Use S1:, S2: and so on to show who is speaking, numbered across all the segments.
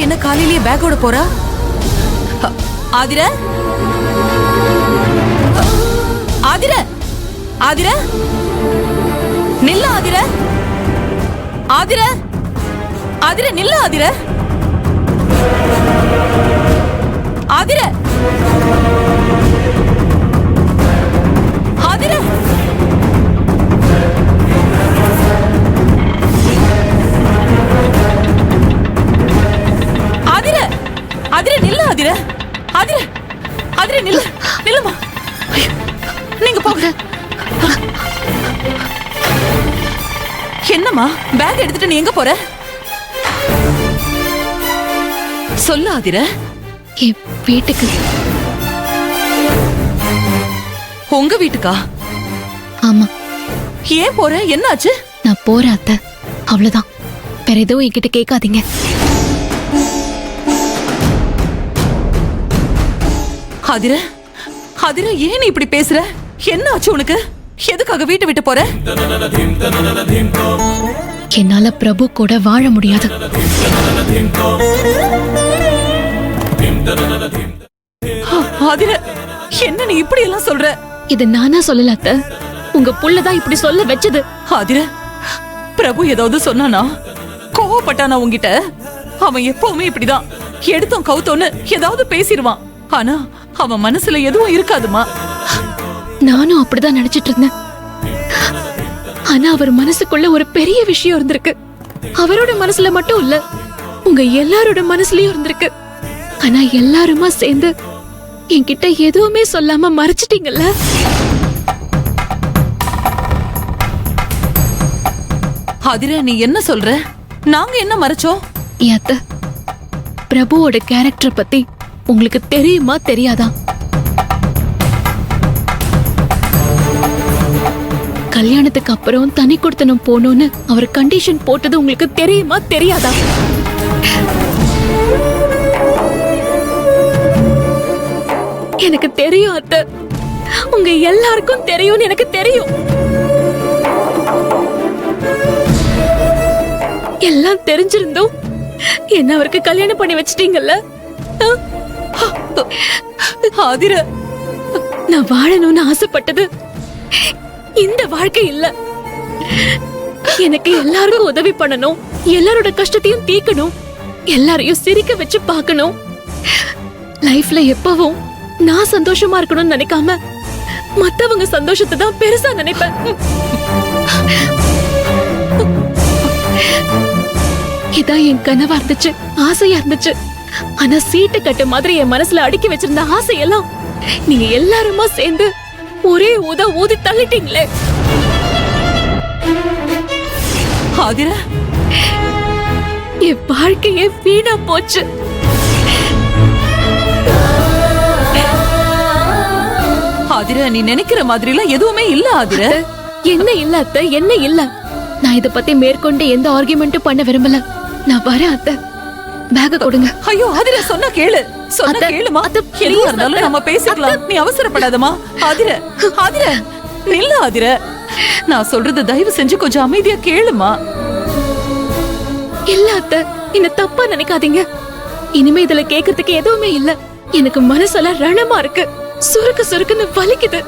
S1: என்ன காலையிலேயே பேக்கோட போறா? ஆதிர, ஆதிர, ஆதிர, நில்ல ஆதிர, ஆதிர, ஆதிர நில்ல ஆதிர, ஆதிர, ஆதிர, ஆதிர, ஆதிர நில்ல ஆதிர, ஆதிர, ஆதிர நில்ல, நில்லுமா. நீங்க போங்க. என்னம்மா பேக் எடுத்துட்டு நீ எங்க போற? சொல்ல ஆதிர.
S2: என் வீட்டுக்கு.
S1: உங்க வீட்டுக்கா?
S2: ஆமா.
S1: ஏன் போற? என்னாச்சு?
S2: நான் போறேன் அத்தை, அவ்வளவுதான். வேற எதுவும் என்கிட்ட கேட்காதீங்க.
S1: ஆதிர, ஆதிர ஏன் நீ இப்படி பேசுற? என்ன ஆச்சு உனக்கு? எதுக்காக வீட்டை விட்டு போற?
S2: என்னால பிரபு கூட வாழ முடியாது.
S1: ஆதிர, என்ன நீ இப்படி எல்லாம் சொல்ற?
S2: இது நானா சொல்லல அத்தை, உங்க புள்ளதான் இப்படி சொல்ல வச்சது.
S1: ஆதிர, பிரபு ஏதாவது சொன்னானா? கோவப்பட்டானா உன்கிட்ட? அவன் எப்பவுமே இப்படிதான், எடுத்தோம் கவுத்தோன்னு ஏதாவது பேசிடுவான். ஆனா அவன் மனசுல எதுவும் இருக்காதுமா.
S2: நானும் அப்படிதான் நினைச்சிட்டு இருந்தேன். ஆனா அவர் மனசுக்குள்ள ஒரு பெரிய விஷயம் இருந்திருக்கு. அவரோட மனசுல மட்டும் இல்ல, உங்க எல்லாரோட மனசுலயும் இருந்திருக்கு. ஆனா எல்லாருமா சேர்ந்து என்கிட்ட எதுவுமே சொல்லாம மறைச்சிட்டீங்கல்ல.
S1: ஆதிர, நீ என்ன சொல்ற? நாங்க என்ன மறைச்சோம்?
S2: அத்தை, பிரபுவோட கேரக்டர் பத்தி உங்களுக்கு தெரியுமா தெரியாதா? கல்யாணத்துக்கு அப்புறம் தனி கொடுத்தனம் போனோன்னு அவர் கண்டிஷன் போட்டது உங்களுக்கு தெரியுமா தெரியாதா? எனக்கு தெரியும் அத்தை, உங்க எல்லாருக்கும் தெரியும்னு எனக்கு தெரியும். எல்லாம் தெரிஞ்சிருந்தோம் என்ன அவருக்கு கல்யாணம் பண்ணி வச்சிட்டீங்கல்ல.
S1: ஆதிர,
S2: நான் வாழணும்னு ஆசைப்பட்டது இந்த வாழ்க்கை இல்ல. எனக்கு எல்லாருக்கும் உதவி பண்ணணும், எல்லாரோட கஷ்டத்தையும் தீக்கணும், எல்லாரையும் சிரிக்க வச்சு பார்க்கணும். லைஃப்ல எப்பவும் நான் சந்தோஷமா இருக்கணும்னு நினைக்காம மத்தவங்க சந்தோஷத்தை தான் பெருசா நினைப்பேன். இதான் என் கனவா இருந்துச்சு, ஆசையா இருந்துச்சு. ஆனா சீட்டு கட்டு மாதிரி என் மனசுல அடுக்கி வச்சிருந்த ஆசையெல்லாம் நீங்க எல்லாருமா சேர்ந்து ஒரே ஊதி தள்ளிட்டீங்களே.
S1: ஆதிர,
S2: என் வாழ்க்கையே வீணா போச்சு.
S1: ஆதிர, நீ நினைக்கிற மாதிரி எல்லாம் எதுவுமே இல்ல. ஆதிர,
S2: என்ன இல்ல அத்தை, என்ன இல்ல? நான் இத பத்தி மேற்கொண்டு எந்த ஆர்குமெண்ட்டும் பண்ண விரும்பல. நான் வரேன் அத்தை, பேக கொடுங்க.
S1: ஐயோ ஆதிர, சொன்னா கேளு, சொன்னா கேளுமா. எதுவா இருந்தாலும் நம்ம பேசிக்கலாம், நீ அவசரப்படாதமா. ஆதிர, ஆதிர நில்ல. ஆதிர, நான் சொல்றது தயவு செஞ்சு கொஞ்சம் அமைதியா கேளுமா.
S2: இல்ல அத்தை, என்ன தப்பா நினைக்காதீங்க. இனிமே இதுல கேக்குறதுக்கு எதுவுமே இல்ல. எனக்கு மனசெல்லாம் ரணமா இருக்கு, சுருக்கு சுருக்குன்னு வலிக்குது.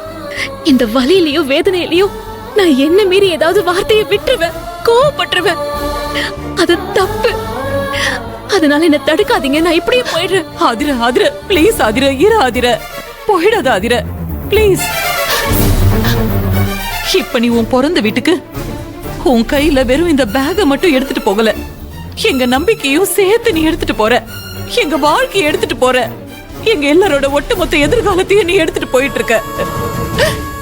S2: இந்த வலியிலயும் வேதனையிலயும் நான் என்ன மீறி ஏதாவது வார்த்தையை விட்டுருவேன், கோவப்பட்டுருவேன். அது தப்பு. அதனால என்ன தடுக்காதீங்க, நான் இப்படியே போயிடுறேன்.
S1: ஆதிர, ஆதிர ப்ளீஸ். ஆதிர இரு. ஆதிர போயிடாத. ஆதிர ப்ளீஸ். இப்ப நீ உன் பிறந்த வீட்டுக்கு உன் கையில வெறும் இந்த பேக மட்டும் எடுத்துட்டு போகல, எங்க நம்பிக்கையும் சேர்த்து நீ எடுத்துட்டு போற, எங்க வாழ்க்கையை எடுத்துட்டு போற, எங்க எல்லாரோட ஒட்டுமொத்த எதிர்காலத்தையும் நீ எடுத்துட்டு போயிட்டு இருக்க.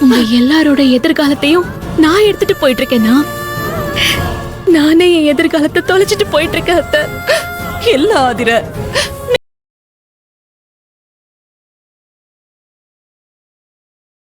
S2: உங்க எல்லாரோட எதிர்காலத்தையும் நான் எடுத்துட்டு போயிட்டு இருக்கேனா? நானே என் எதிர்காலத்தை தொலைச்சிட்டு போயிட்டு இருக்கேன் அத்தை.
S1: இல்ல ஆதிர,